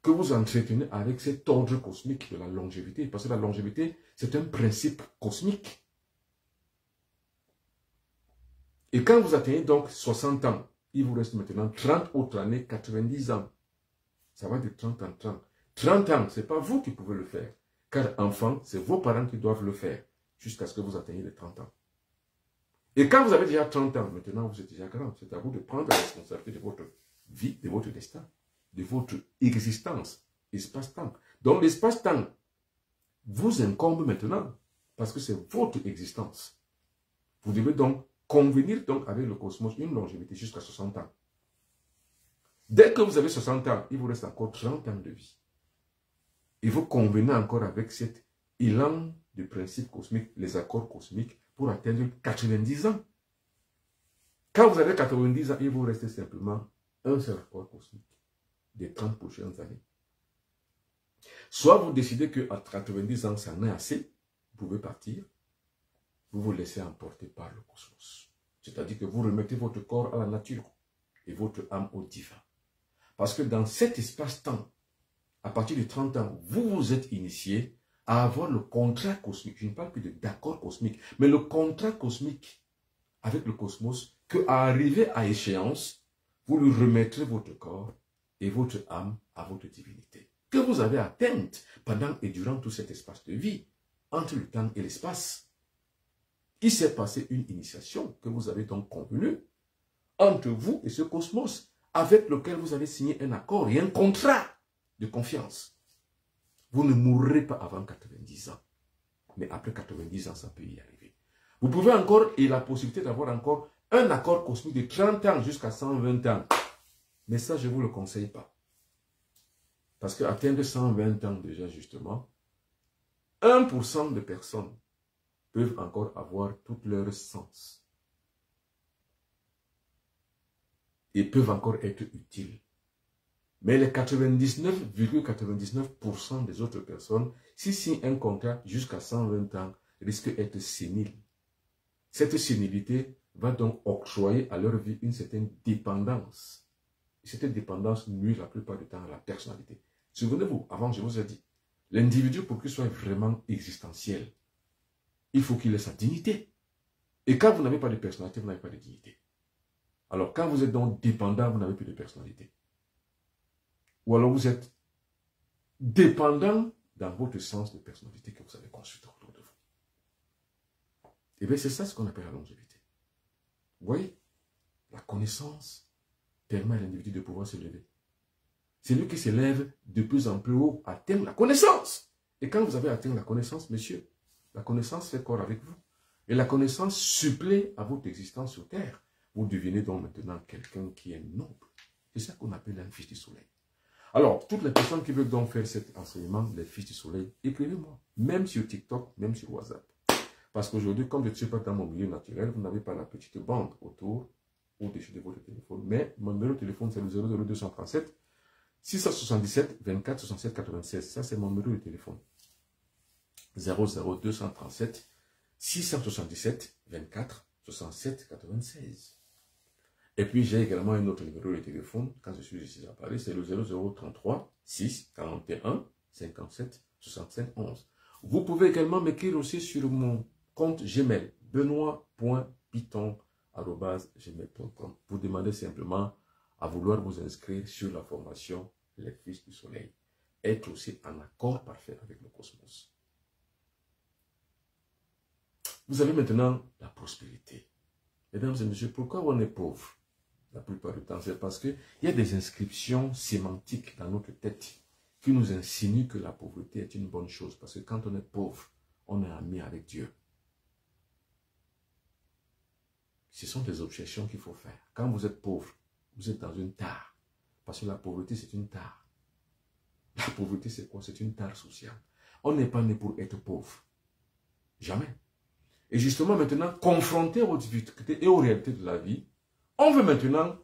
Speaker 1: que vous entretenez avec cet ordre cosmique de la longévité. Parce que la longévité, c'est un principe cosmique. Et quand vous atteignez donc 60 ans, il vous reste maintenant 30 autres années, 90 ans. Ça va de 30 en 30. 30 ans, ce n'est pas vous qui pouvez le faire. Car enfant, c'est vos parents qui doivent le faire jusqu'à ce que vous atteigniez les 30 ans. Et quand vous avez déjà 30 ans, maintenant vous êtes déjà grand. C'est à vous de prendre la responsabilité de votre vie, de votre destin, de votre existence, espace-temps. Donc l'espace-temps vous incombe maintenant parce que c'est votre existence. Vous devez donc convenir donc avec le cosmos une longévité jusqu'à 60 ans. Dès que vous avez 60 ans, il vous reste encore 30 ans de vie. Et vous convenez encore avec cet élan de principes cosmiques, les accords cosmiques, pour atteindre 90 ans. Quand vous avez 90 ans, il vous reste simplement un seul accord cosmique des 30 prochaines années. Soit vous décidez qu'à 90 ans, ça en est assez, vous pouvez partir, vous vous laissez emporter par le cosmos. C'est-à-dire que vous remettez votre corps à la nature et votre âme au divin. Parce que dans cet espace-temps, à partir de 30 ans, vous vous êtes initié à avoir le contrat cosmique. Je ne parle plus d'accord cosmique, mais le contrat cosmique avec le cosmos, qu'à arriver à échéance, vous lui remettrez votre corps et votre âme à votre divinité, que vous avez atteinte pendant et durant tout cet espace de vie, entre le temps et l'espace. Il s'est passé une initiation que vous avez donc convenue entre vous et ce cosmos, avec lequel vous avez signé un accord et un contrat de confiance. Vous ne mourrez pas avant 90 ans. Mais après 90 ans, ça peut y arriver. Vous pouvez encore, et la possibilité d'avoir encore un accord cosmique de 30 ans jusqu'à 120 ans. Mais ça, je ne vous le conseille pas. Parce qu'atteindre 120 ans déjà, justement, 1% de personnes peuvent encore avoir tout leur sens. Et peuvent encore être utiles. Mais les 99,99% des autres personnes, s'ils signent un contrat jusqu'à 120 ans, risquent d'être séniles. Cette sénilité va donc octroyer à leur vie une certaine dépendance. Et cette dépendance nuit la plupart du temps à la personnalité. Souvenez-vous, avant je vous ai dit, l'individu pour qu'il soit vraiment existentiel, il faut qu'il ait sa dignité. Et quand vous n'avez pas de personnalité, vous n'avez pas de dignité. Alors quand vous êtes donc dépendant, vous n'avez plus de personnalité. Ou alors vous êtes dépendant dans votre sens de personnalité que vous avez construit autour de vous. Et bien c'est ça ce qu'on appelle la longévité. Vous voyez, la connaissance permet à l'individu de pouvoir se lever. Celui qui s'élève de plus en plus haut atteint la connaissance. Et quand vous avez atteint la connaissance, messieurs, la connaissance fait corps avec vous. Et la connaissance supplée à votre existence sur terre. Vous devenez donc maintenant quelqu'un qui est noble. C'est ça qu'on appelle un fils du soleil. Alors, toutes les personnes qui veulent donc faire cet enseignement, les fils du soleil, écrivez-moi. Même sur TikTok, même sur WhatsApp. Parce qu'aujourd'hui, comme je ne suis pas dans mon milieu naturel, vous n'avez pas la petite bande autour, au-dessus de votre téléphone. Mais mon numéro de téléphone, c'est le 00237 677 24 67 96. Ça, c'est mon numéro de téléphone. 00237 677 24 67 96. Et puis, j'ai également un autre numéro de téléphone, quand je suis ici à Paris, c'est le 0033 6 41 57 65 11. Vous pouvez également m'écrire aussi sur mon compte Gmail, benoît.piton@gmail.com. Vous demandez simplement à vouloir vous inscrire sur la formation Les Fils du Soleil. Être aussi en accord parfait avec le cosmos. Vous avez maintenant la prospérité. Mesdames et messieurs, pourquoi on est pauvre? La plupart du temps, c'est parce qu'il y a des inscriptions sémantiques dans notre tête qui nous insinuent que la pauvreté est une bonne chose. Parce que quand on est pauvre, on est ami avec Dieu. Ce sont des objections qu'il faut faire. Quand vous êtes pauvre, vous êtes dans une tare. Parce que la pauvreté, c'est une tare. La pauvreté, c'est quoi? C'est une tare sociale. On n'est pas né pour être pauvre. Jamais. Et justement, maintenant, confronté aux difficultés et aux réalités de la vie, on veut maintenant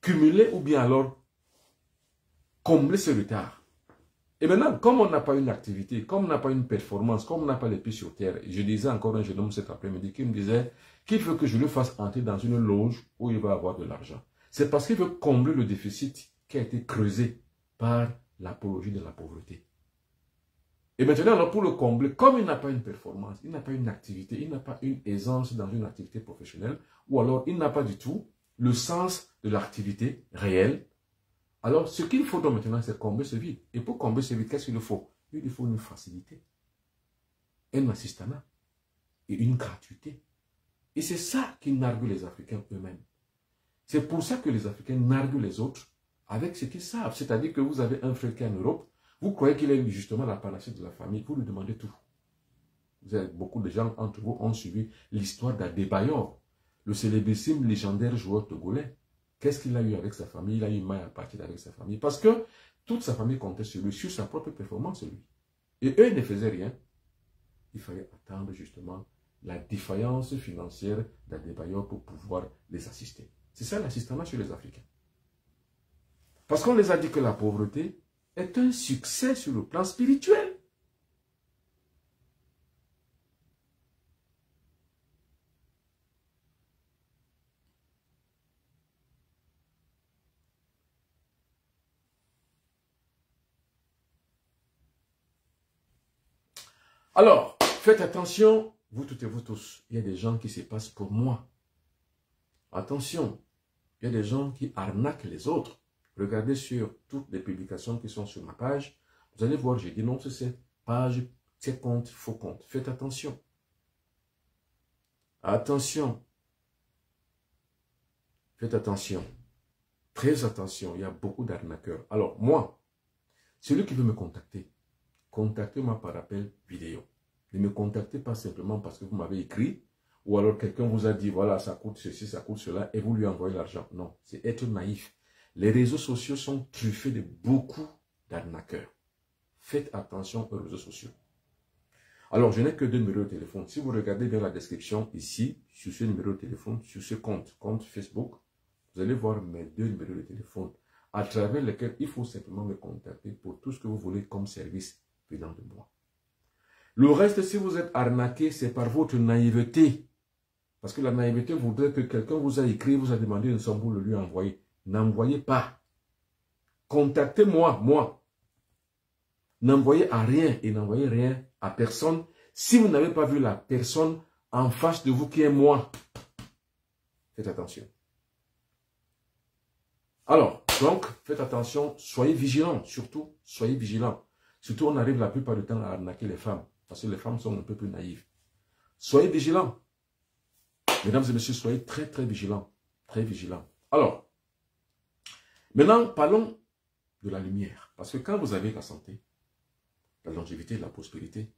Speaker 1: cumuler ou bien alors combler ce retard. Et maintenant, comme on n'a pas une activité, comme on n'a pas une performance, comme on n'a pas les pieds sur terre, je disais encore un jeune homme cet après-midi qui me disait qu'il veut que je le fasse entrer dans une loge où il va avoir de l'argent. C'est parce qu'il veut combler le déficit qui a été creusé par l'apologie de la pauvreté. Et maintenant, alors pour le combler, comme il n'a pas une performance, il n'a pas une activité, il n'a pas une aisance dans une activité professionnelle, ou alors il n'a pas du tout le sens de l'activité réelle, alors ce qu'il faut donc maintenant, c'est combler ce vide. Et pour combler ce vide, qu'est-ce qu'il faut? Il faut une facilité, un assistanat et une gratuité. Et c'est ça qui nargue les Africains eux-mêmes. C'est pour ça que les Africains narguent les autres avec ce qu'ils savent. C'est-à-dire que vous avez un frère qui est en Europe, vous croyez qu'il est justement la panacée de la famille, vous lui demandez tout. Vous avez, beaucoup de gens entre vous ont suivi l'histoire d'Adebayor, le célébrissime légendaire joueur togolais. Qu'est-ce qu'il a eu avec sa famille? Il a eu mal à partir avec sa famille. Parce que toute sa famille comptait sur lui, sur sa propre performance, lui. Et eux, ils ne faisaient rien. Il fallait attendre justement la défaillance financière d'Adebayor pour pouvoir les assister. C'est ça l'assistanat chez les Africains. Parce qu'on les a dit que la pauvreté est un succès sur le plan spirituel. Alors, faites attention, vous toutes et vous tous, il y a des gens qui se passent pour moi. Attention, il y a des gens qui arnaquent les autres. Regardez sur toutes les publications qui sont sur ma page. Vous allez voir, j'ai dit non, c'est page, c'est compte, faux compte. Faites attention. Attention. Faites attention. Très attention, il y a beaucoup d'arnaqueurs. Alors, moi, celui qui veut me contacter, contactez-moi par appel vidéo. Ne me contactez pas simplement parce que vous m'avez écrit ou alors quelqu'un vous a dit, voilà, ça coûte ceci, ça coûte cela et vous lui envoyez l'argent. Non, c'est être naïf. Les réseaux sociaux sont truffés de beaucoup d'arnaqueurs. Faites attention aux réseaux sociaux. Alors, je n'ai que 2 numéros de téléphone. Si vous regardez bien la description ici, sur ce numéro de téléphone, sur ce compte Facebook, vous allez voir mes 2 numéros de téléphone à travers lesquels il faut simplement me contacter pour tout ce que vous voulez comme service venant de moi. Le reste, si vous êtes arnaqué, c'est par votre naïveté. Parce que la naïveté voudrait que quelqu'un vous a écrit, vous a demandé une somme, vous le lui envoyez. N'envoyez pas. Contactez-moi, moi. N'envoyez à rien et n'envoyez rien à personne si vous n'avez pas vu la personne en face de vous qui est moi. Faites attention. Alors, donc, faites attention, soyez vigilants, surtout, soyez vigilants. Surtout, on arrive la plupart du temps à arnaquer les femmes, parce que les femmes sont un peu plus naïves. Soyez vigilants. Mesdames et messieurs, soyez très, très vigilants. Très vigilants. Alors, maintenant, parlons de la lumière. Parce que quand vous avez la santé, la longévité, la prospérité,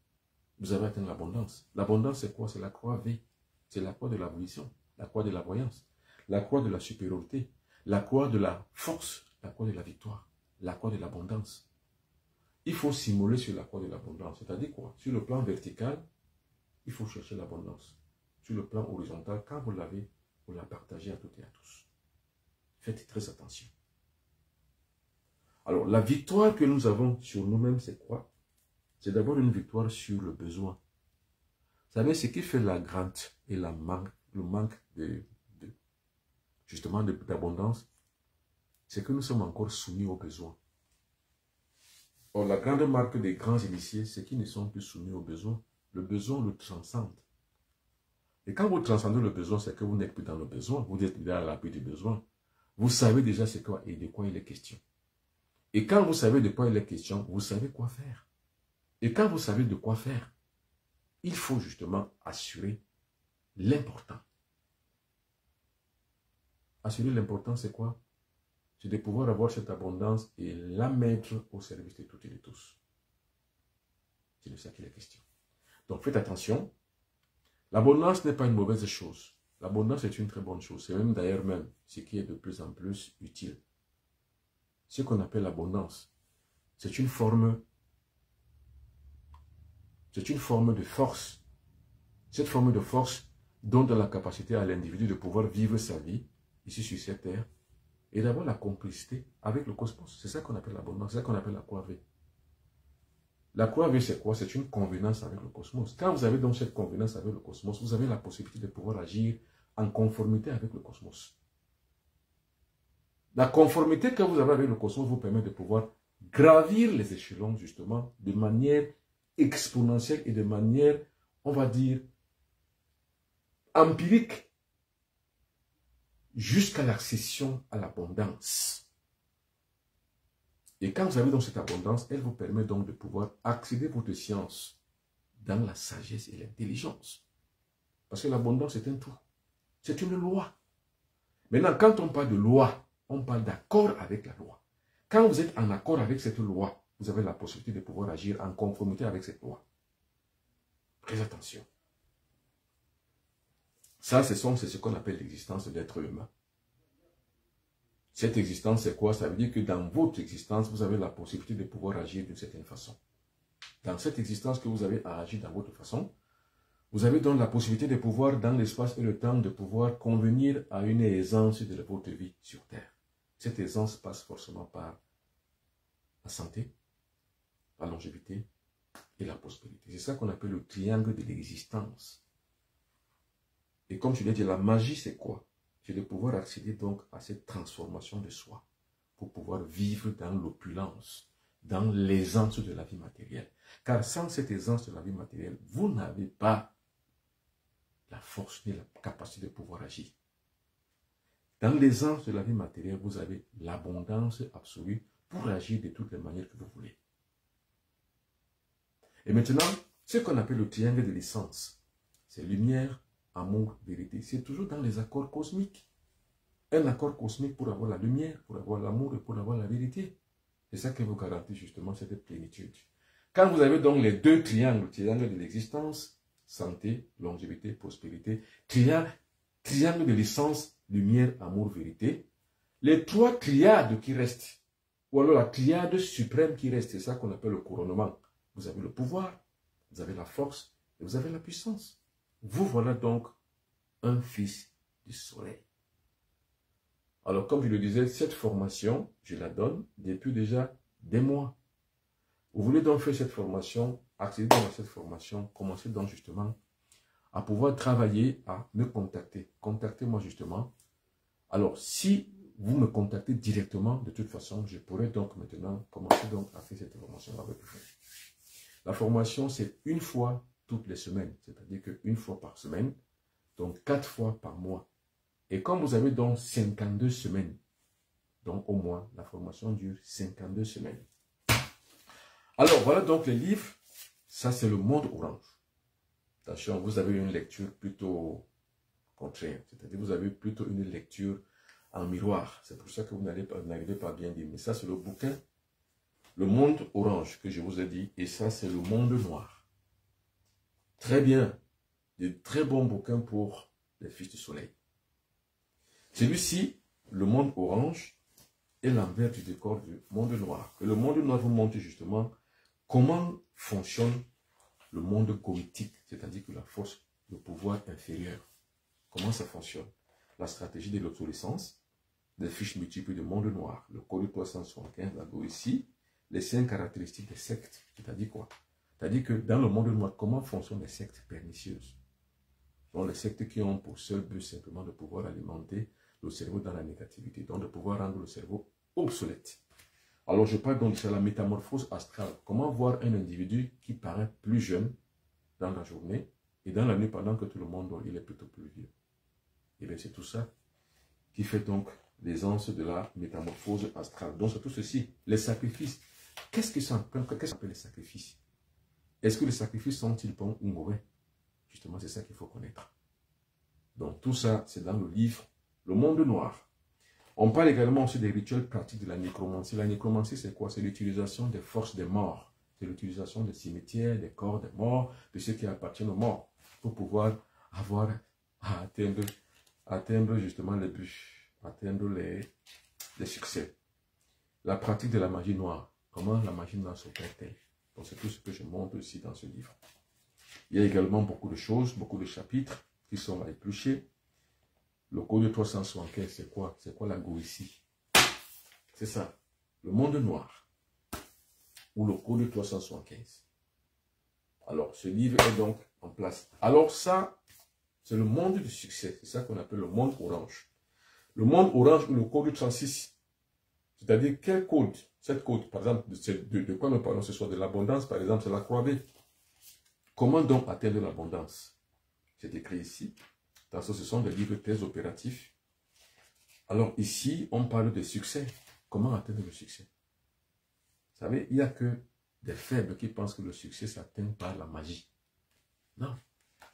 Speaker 1: vous avez atteint l'abondance. L'abondance, c'est quoi? C'est la croix V. C'est la croix de la volition, la croix de la voyance, la croix de la supériorité, la croix de la force, la croix de la victoire. l'accord de l'abondance. Il faut simuler sur l'accord de l'abondance. C'est-à-dire quoi? Sur le plan vertical, il faut chercher l'abondance. Sur le plan horizontal, quand vous l'avez, vous la partagez à toutes et à tous. Faites très attention. Alors, la victoire que nous avons sur nous-mêmes, c'est quoi? C'est d'abord une victoire sur le besoin. Vous savez, ce qui fait la grande et le manque justement d'abondance, c'est que nous sommes encore soumis aux besoins. Or, la grande marque des grands initiés, c'est qu'ils ne sont plus soumis aux besoins. Le besoin le transcende. Et quand vous transcendez le besoin, c'est que vous n'êtes plus dans le besoin, vous êtes déjà à l'appui du besoin. Vous savez déjà c'est quoi et de quoi il est question. Et quand vous savez de quoi il est question, vous savez quoi faire. Et quand vous savez de quoi faire, il faut justement assurer l'important. Assurer l'important, c'est quoi? C'est de pouvoir avoir cette abondance et la mettre au service de toutes et de tous. C'est de ça qu'il est question. Donc faites attention. L'abondance n'est pas une mauvaise chose. L'abondance est une très bonne chose. C'est même d'ailleurs même ce qui est de plus en plus utile. Ce qu'on appelle l'abondance, c'est une forme de force. Cette forme de force donne la capacité à l'individu de pouvoir vivre sa vie ici sur cette terre et d'avoir la complicité avec le cosmos. C'est ça qu'on appelle l'abondance, c'est ça qu'on appelle la croix V. La croix V, c'est quoi? C'est une convenance avec le cosmos. Quand vous avez donc cette convenance avec le cosmos, vous avez la possibilité de pouvoir agir en conformité avec le cosmos. La conformité que vous avez avec le cosmos vous permet de pouvoir gravir les échelons, justement, de manière exponentielle et de manière, on va dire, empirique, jusqu'à l'accession à l'abondance. Et quand vous avez donc cette abondance, elle vous permet donc de pouvoir accéder à votre science dans la sagesse et l'intelligence. Parce que l'abondance est un tout. C'est une loi. Maintenant, quand on parle de loi, on parle d'accord avec la loi. Quand vous êtes en accord avec cette loi, vous avez la possibilité de pouvoir agir en conformité avec cette loi. Très attention. Ça, c'est ce qu'on appelle l'existence de l'être humain. Cette existence, c'est quoi? Ça veut dire que dans votre existence, vous avez la possibilité de pouvoir agir d'une certaine façon. Dans cette existence que vous avez à agir dans votre façon, vous avez donc la possibilité de pouvoir, dans l'espace et le temps, de pouvoir convenir à une aisance de votre vie sur Terre. Cette aisance passe forcément par la santé, la longévité et la prospérité. C'est ça qu'on appelle le triangle de l'existence. Et comme je l'ai dit, la magie, c'est quoi? C'est de pouvoir accéder donc à cette transformation de soi pour pouvoir vivre dans l'opulence, dans l'aisance de la vie matérielle. Car sans cette aisance de la vie matérielle, vous n'avez pas la force ni la capacité de pouvoir agir. Dans l'aisance de la vie matérielle, vous avez l'abondance absolue pour agir de toutes les manières que vous voulez. Et maintenant, ce qu'on appelle le triangle de l'essence, c'est lumière, amour, vérité. C'est toujours dans les accords cosmiques. Un accord cosmique pour avoir la lumière, pour avoir l'amour et pour avoir la vérité. C'est ça qui vous garantit justement cette plénitude. Quand vous avez donc les deux triangles, triangle de l'existence, santé, longévité, prospérité, triangle de l'essence, lumière, amour, vérité, les trois triades qui restent, ou alors la triade suprême qui reste, c'est ça qu'on appelle le couronnement. Vous avez le pouvoir, vous avez la force et vous avez la puissance. Vous voilà donc un fils du soleil. Alors comme je le disais, cette formation, je la donne depuis déjà des mois. Vous voulez donc faire cette formation, accéder à cette formation, commencez donc justement à pouvoir travailler, à me contacter. Contactez-moi justement. Alors si vous me contactez directement, de toute façon, je pourrais donc maintenant commencer donc à faire cette formation avec vous. La formation, c'est une fois toutes les semaines, c'est-à-dire qu'une fois par semaine, donc 4 fois par mois. Et comme vous avez donc 52 semaines, donc au moins, la formation dure 52 semaines. Alors, voilà donc les livres. Ça, c'est le monde orange. Attention, vous avez une lecture plutôt contraire, c'est-à-dire vous avez plutôt une lecture en miroir. C'est pour ça que vous n'arrivez pas à bien dire. Mais ça, c'est le bouquin, le monde orange que je vous ai dit. Et ça, c'est le monde noir. Très bien. De très bons bouquins pour les fils du soleil. Celui-ci, le monde orange, est l'envers du décor du monde noir. Et le monde noir vous montre justement comment fonctionne le monde goïtique, c'est-à-dire que la force de pouvoir inférieur. Comment ça fonctionne? La stratégie de l'obsolescence, des fiches multiples du monde noir, le code 375, la Goïtie, les 5 caractéristiques des sectes. C'est-à-dire quoi? C'est-à-dire que dans le monde noir, comment fonctionnent les sectes pernicieuses? Donc les sectes qui ont pour seul but simplement de pouvoir alimenter le cerveau dans la négativité, donc de pouvoir rendre le cerveau obsolète. Alors je parle donc de la métamorphose astrale. Comment voir un individu qui paraît plus jeune dans la journée et dans la nuit pendant que tout le monde dort, il est plutôt plus vieux. Et bien c'est tout ça qui fait donc l'aisance de la métamorphose astrale. Donc c'est tout ceci, les sacrifices. Qu'est-ce que ça appelle les sacrifices? Est-ce que les sacrifices sont-ils bons ou mauvais? Justement, c'est ça qu'il faut connaître. Donc tout ça, c'est dans le livre Le Monde Noir. On parle également aussi des rituels pratiques de la nécromancie. La nécromancie, c'est quoi? C'est l'utilisation des forces des morts. C'est l'utilisation des cimetières, des corps des morts, de ceux qui appartiennent aux morts, pour pouvoir avoir à atteindre justement les buts, atteindre les succès. La pratique de la magie noire. Comment la magie noire s'opère-t-elle? Donc c'est tout ce que je montre ici dans ce livre. Il y a également beaucoup de choses, beaucoup de chapitres qui sont à éplucher. Le code 375, c'est quoi? C'est quoi la Goïtie? C'est ça, le monde noir, ou le code 375. Alors, ce livre est donc en place. Alors ça, c'est le monde du succès. C'est ça qu'on appelle le monde orange. Le monde orange ou le code 36. C'est-à-dire, quel code? Cette code, par exemple, de quoi nous parlons ce soir? De l'abondance, par exemple, c'est la croix B. Comment donc atteindre l'abondance? C'est écrit ici. Ce sont des livres très opératifs. Alors ici, on parle de succès. Comment atteindre le succès? Vous savez, il n'y a que des faibles qui pensent que le succès s'atteint par la magie. Non.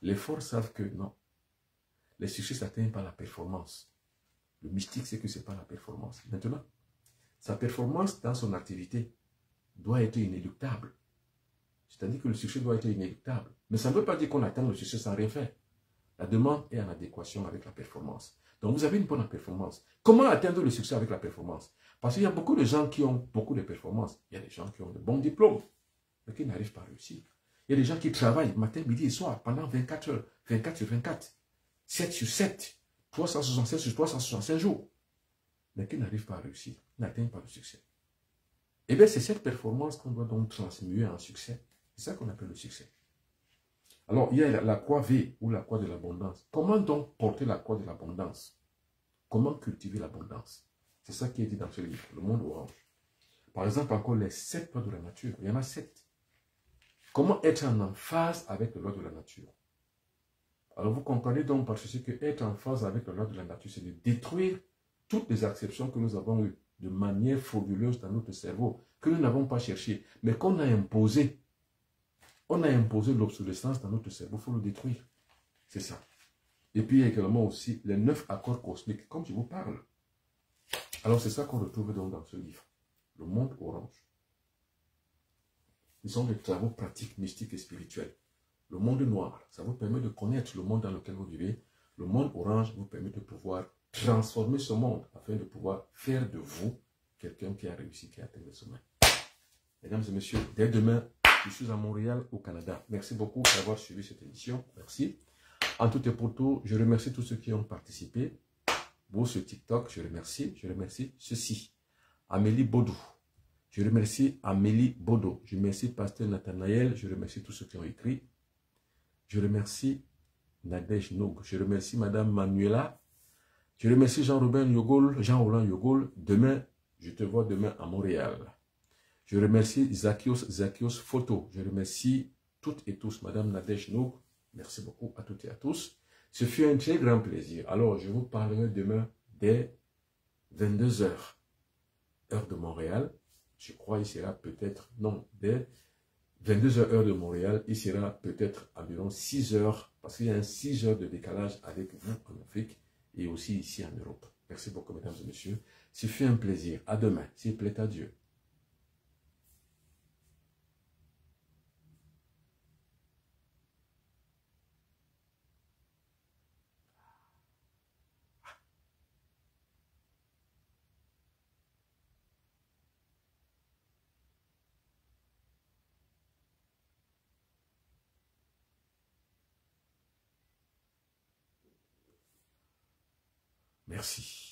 Speaker 1: Les forts savent que non. Le succès s'atteint par la performance. Le mystique, c'est que ce n'est pas la performance. Maintenant, sa performance dans son activité doit être inéluctable. C'est-à-dire que le succès doit être inéluctable. Mais ça ne veut pas dire qu'on atteint le succès sans rien faire. La demande est en adéquation avec la performance. Donc, vous avez une bonne performance. Comment atteindre le succès avec la performance? Parce qu'il y a beaucoup de gens qui ont beaucoup de performances. Il y a des gens qui ont de bons diplômes, mais qui n'arrivent pas à réussir. Il y a des gens qui travaillent matin, midi et soir pendant 24 heures, 24 sur 24, 7 sur 7, 367 sur 365 jours, mais qui n'arrivent pas à réussir, n'atteignent pas le succès. Eh bien, c'est cette performance qu'on doit donc transmuer en succès. C'est ça qu'on appelle le succès. Alors, il y a la croix V ou la croix de l'abondance. Comment donc porter la croix de l'abondance? Comment cultiver l'abondance? C'est ça qui est dit dans ce livre, Le Monde Orange. Par exemple, encore les 7 lois de la nature. Il y en a 7. Comment être en emphase avec les lois de la nature? Alors, vous comprenez donc par ceci que être en phase avec les lois de la nature, c'est de détruire toutes les acceptions que nous avons eues de manière frauduleuse dans notre cerveau, que nous n'avons pas cherché, mais qu'on a imposé. On a imposé l'obsolescence dans notre cerveau, il faut le détruire. C'est ça. Et puis il y a également aussi les 9 accords cosmiques, comme je vous parle. Alors c'est ça qu'on retrouve donc dans ce livre, Le Monde Orange. Ce sont des travaux pratiques, mystiques et spirituels. Le monde noir, ça vous permet de connaître le monde dans lequel vous vivez. Le monde orange vous permet de pouvoir transformer ce monde afin de pouvoir faire de vous quelqu'un qui a réussi, qui a atteint le sommet. Mesdames et messieurs, dès demain, je suis à Montréal, au Canada. Merci beaucoup d'avoir suivi cette émission. Merci. En tout et pour tout, je remercie tous ceux qui ont participé. Vous, sur TikTok, je remercie. Je remercie ceci. Amélie Baudou. Je remercie Amélie Baudou. Je remercie Pasteur Nathanaël. Je remercie tous ceux qui ont écrit. Je remercie Nadège Noug. Je remercie Madame Manuela. Je remercie Jean-Robin Yogol, Jean-Roland Yogol. Demain, je te vois demain à Montréal. Je remercie Zakios Photo. Je remercie toutes et tous, Madame Nadège Noug. Merci beaucoup à toutes et à tous. Ce fut un très grand plaisir. Alors, je vous parlerai demain dès 22 heures, heure de Montréal. Je crois qu'il sera peut-être, non, dès 22 heures, heure de Montréal, il sera peut-être environ 6 heures, parce qu'il y a un 6 heures de décalage avec vous en Afrique et aussi ici en Europe. Merci beaucoup, mesdames et messieurs. Ce fut un plaisir. À demain, s'il plaît à Dieu. Merci.